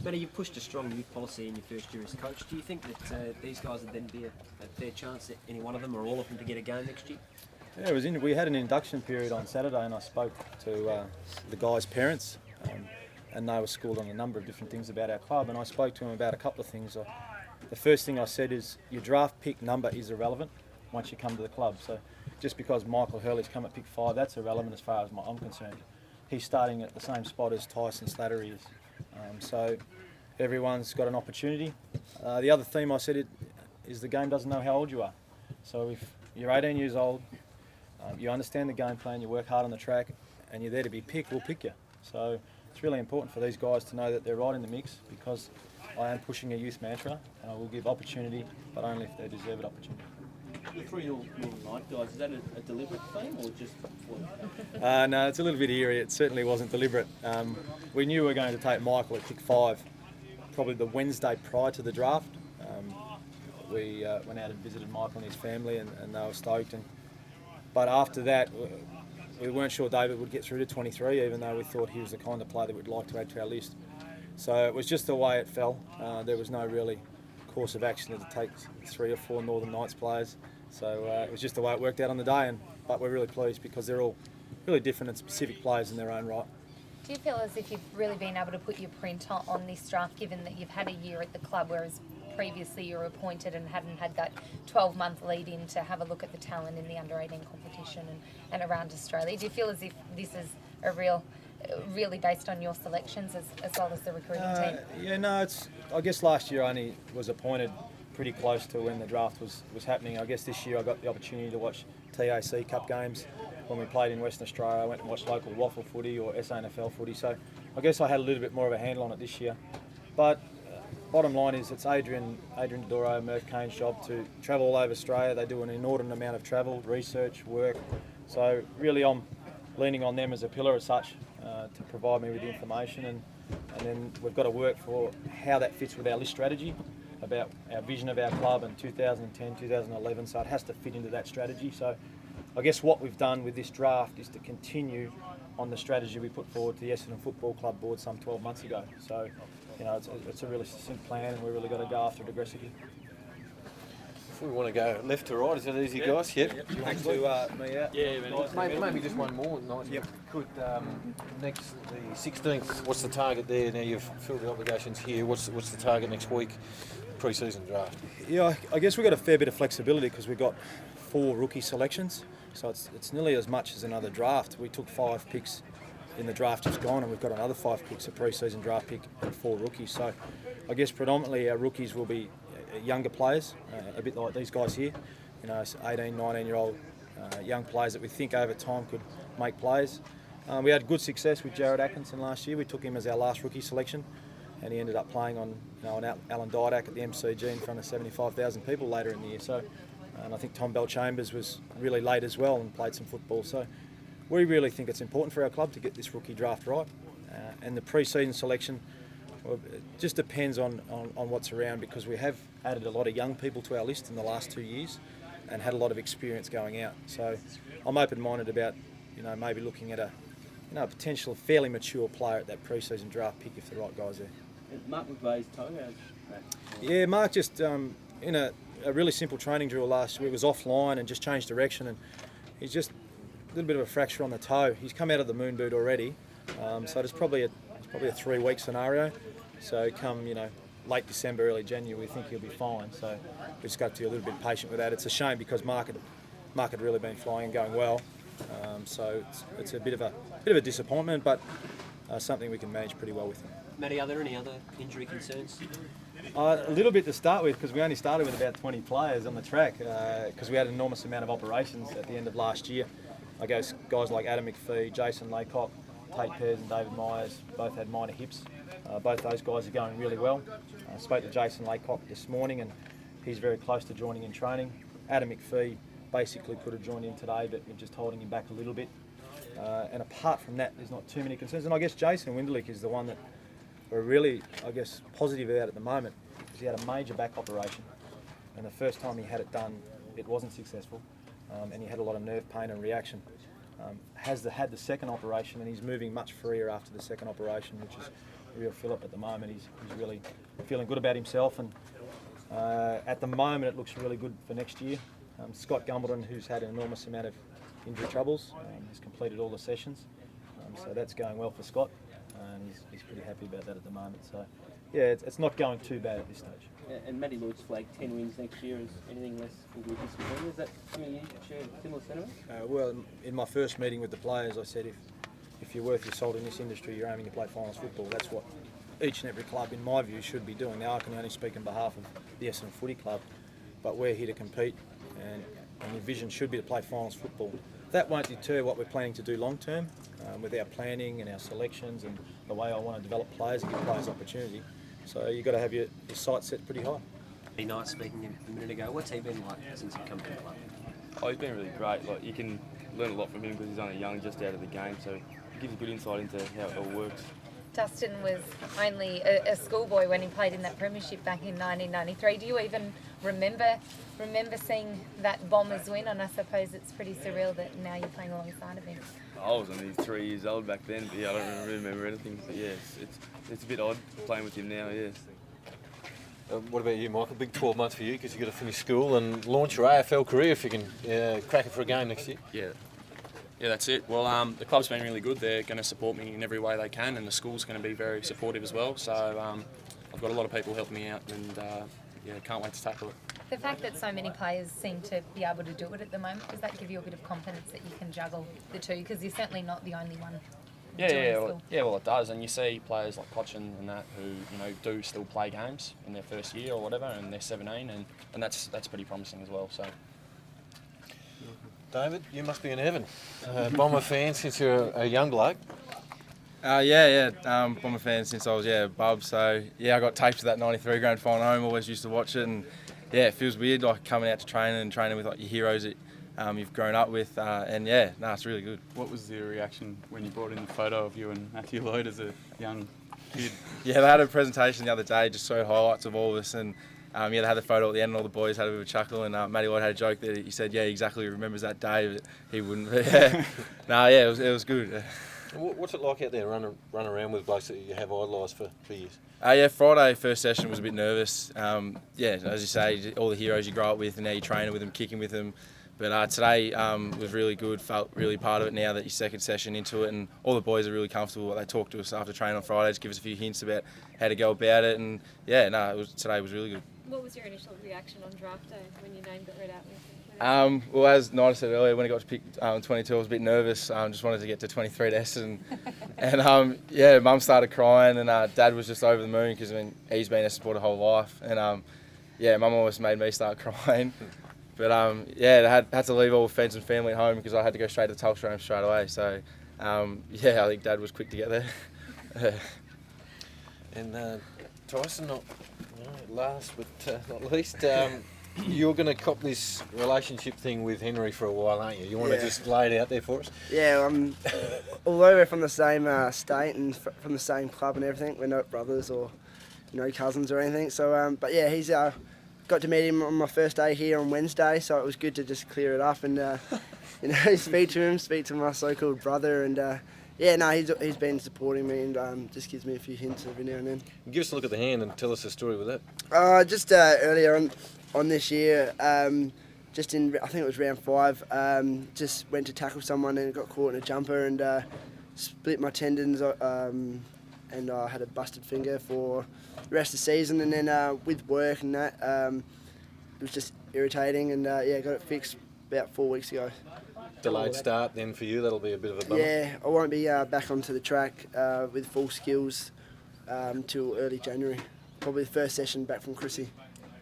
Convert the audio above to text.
Matty, you've pushed a strong youth policy in your first year as coach. Do you think that these guys would then be a fair chance at any one of them or all of them to get a game next year? Yeah, we had an induction period on Saturday, and I spoke to the guys' parents, and they were schooled on a number of different things about our club, and I spoke to them about a couple of things. The first thing I said is your draft pick number is irrelevant once you come to the club. So just because Michael Hurley's come at pick 5, that's irrelevant as far as I'm concerned. He's starting at the same spot as Tyson Slattery is. So everyone's got an opportunity. The other theme I said is the game doesn't know how old you are. So if you're 18 years old, you understand the game plan, you work hard on the track, and you're there to be picked, we'll pick you. So it's really important for these guys to know that they're right in the mix, because I am pushing a youth mantra, and I will give opportunity, but only if they deserve an opportunity. The 3 Northern Light guys, is that a deliberate thing or just No, it's a little bit eerie. It certainly wasn't deliberate. We knew we were going to take Michael at pick 5, probably the Wednesday prior to the draft. We went out and visited Michael and his family, and they were stoked. But after that, we weren't sure David would get through to 23, even though we thought he was the kind of player that we'd like to add to our list. So it was just the way it fell. There was no really course of action to take 3 or 4 Northern Knights players. So it was just the way it worked out on the day, but we're really pleased because they're all really different and specific players in their own right. Do you feel as if you've really been able to put your print on this draft, given that you've had a year at the club, whereas previously you were appointed and hadn't had that 12-month lead in to have a look at the talent in the under-18 competition and around Australia? Do you feel as if this is really based on your selections as well as the recruiting team? Yeah, no, I guess last year I only was appointed pretty close to when the draft was happening. I guess this year I got the opportunity to watch TAC Cup games when we played in Western Australia. I went and watched local waffle footy or SANFL footy, so I guess I had a little bit more of a handle on it this year. But bottom line is it's Adrian Dodoro, Murph Kane's job to travel all over Australia. They do an inordinate amount of travel, research, work. So really I'm leaning on them as a pillar as such to provide me with the information, and then we've got to work for how that fits with our list strategy, about our vision of our club in 2010, 2011, so it has to fit into that strategy. So I guess what we've done with this draft is to continue on the strategy we put forward to the Essendon Football Club board some 12 months ago. So, it's a really succinct plan, and we've really got to go after it aggressively. If we want to go left to right, is that easy, guys? Yep. Do you want to me out? Yeah, maybe just one more night. Yep. Could the 16th? What's the target there? Now you've filled the obligations here. What's the target next week? Pre-season draft. Yeah, I guess we've got a fair bit of flexibility because we've got 4 rookie selections, so it's nearly as much as another draft. We took 5 picks in the draft just gone, and we've got another 5 picks, a pre-season draft pick and 4 rookies. So I guess predominantly our rookies will be younger players, a bit like these guys here, 18, 19-year-old young players that we think over time could make plays. We had good success with Jared Atkinson last year. We took him as our last rookie selection, and he ended up playing on Alan Didak at the MCG in front of 75,000 people later in the year. So, and I think Tom Bell-Chambers was really late as well and played some football. So we really think it's important for our club to get this rookie draft right, and the pre-season selection. Well, it just depends on what's around, because we have added a lot of young people to our list in the last 2 years and had a lot of experience going out. So I'm open-minded about, maybe looking at a potential fairly mature player at that pre-season draft pick if the right guy's there. Mark McVeigh's toe? Yeah, Mark just in a really simple training drill last week was offline and just changed direction, and he's just a little bit of a fracture on the toe. He's come out of the moon boot already, so it's probably a 3-week scenario. So come, late December, early January, we think he'll be fine. So we just got to be a little bit patient with that. It's a shame because Mark had really been flying and going well. So it's a bit of a disappointment, but something we can manage pretty well with him. Matty, are there any other injury concerns? A little bit to start with, because we only started with about 20 players on the track, because we had an enormous amount of operations at the end of last year. I guess guys like Adam McPhee, Jason Laycock, Tate Pears and David Myers both had minor hips. Both those guys are going really well. I spoke to Jason Laycock this morning, and he's very close to joining in training. Adam McPhee basically could have joined in today, but we're just holding him back a little bit. And apart from that, there's not too many concerns. And I guess Jason Winderlich is the one that we're really, positive about at the moment, because he had a major back operation. And the first time he had it done, it wasn't successful. And he had a lot of nerve pain and reaction. Had the second operation, and he's moving much freer after the second operation, real fill-up at the moment. He's really feeling good about himself, and at the moment it looks really good for next year. Scott Gumbleton, who's had an enormous amount of injury troubles, has completed all the sessions, so that's going well for Scott, and he's pretty happy about that at the moment. So yeah, it's not going too bad at this stage. And Matty Lloyd's flagged 10 wins next year as anything less than good disappointing. Is that something you share similar sentiment? Well, in my first meeting with the players, I said if you're worth your salt in this industry, you're aiming to play finals football. That's what each and every club, in my view, should be doing. Now I can only speak on behalf of the Essendon Footy Club, but we're here to compete, and your vision should be to play finals football. That won't deter what we're planning to do long term, with our planning and our selections and the way I want to develop players and give players opportunity. So you've got to have your sights set pretty high. Be nice speaking a minute ago. What's he been like since he come to the club? Oh, he's been really great. Like, you can learn a lot from him because he's only young, just out of the game. So it gives a good insight into how it all works. Dustin was only a schoolboy when he played in that premiership back in 1993. Do you even remember seeing that Bombers win? And I suppose it's pretty surreal that now you're playing alongside of him. I was only 3 years old back then, but yeah, I don't really remember anything. But yeah, it's a bit odd playing with him now, yes. What about you, Michael? Big 12 months for you because you've got to finish school and launch your AFL career if you can crack it for a game next year. Yeah, that's it. Well, the club's been really good. They're going to support me in every way they can, and the school's going to be very supportive as well. So I've got a lot of people helping me out, and can't wait to tackle it. The fact that so many players seem to be able to do it at the moment, does that give you a bit of confidence that you can juggle the two? Because you're certainly not the only one. Well, it does, and you see players like Cochin and that who do still play games in their first year or whatever, and they're 17, and that's pretty promising as well. So. David, you must be in heaven. Bomber fan since you're a young bloke. Bomber fan since I was a bub. So I got taped to that '93 grand final home. Always used to watch it, and it feels weird like coming out to training with like your heroes that you've grown up with, it's really good. What was the reaction when you brought in the photo of you and Matthew Lloyd as a young kid? Yeah, they had a presentation the other day, just showed highlights of all of us, and they had the photo at the end, and all the boys had a bit of a chuckle, and Matty Lloyd had a joke that he said, exactly, he remembers that day, but he wouldn't. It was good. What's it like out there, run around with blokes that you have idolised for years? Friday first session was a bit nervous. As you say, all the heroes you grow up with, and now you're training with them, kicking with them. But today was really good, felt really part of it now that your second session into it, and all the boys are really comfortable. They talked to us after training on Friday, just give us a few hints about how to go about it, and today was really good. What was your initial reaction on draft day when your name got read out? Well, as Nida said earlier, when I got to pick 22, I was a bit nervous. Just wanted to get to 23 to Essendon. And Mum started crying, and Dad was just over the moon because he's been a supporter whole life. And Mum almost made me start crying. But I had to leave all friends and family at home because I had to go straight to Telstra home straight away. So I think Dad was quick to get there. And Tyson, last but not least, you're going to cop this relationship thing with Henry for a while, aren't you? You want to just lay it out there for us? Yeah, although we're from the same state and from the same club and everything, we're not brothers or cousins or anything. So, he's got to meet him on my first day here on Wednesday, so it was good to just clear it up and speak to my so-called brother, and he's been supporting me and just gives me a few hints every now and then. Give us a look at the hand and tell us a story with that. Just earlier on this year, I think it was round 5, just went to tackle someone and got caught in a jumper and split my tendons, and I had a busted finger for the rest of the season, and then with work and that, it was just irritating, and got it fixed about 4 weeks ago. Delayed start then for you, that'll be a bit of a bummer. Yeah, I won't be back onto the track with full skills till early January. Probably the first session back from Chrissy.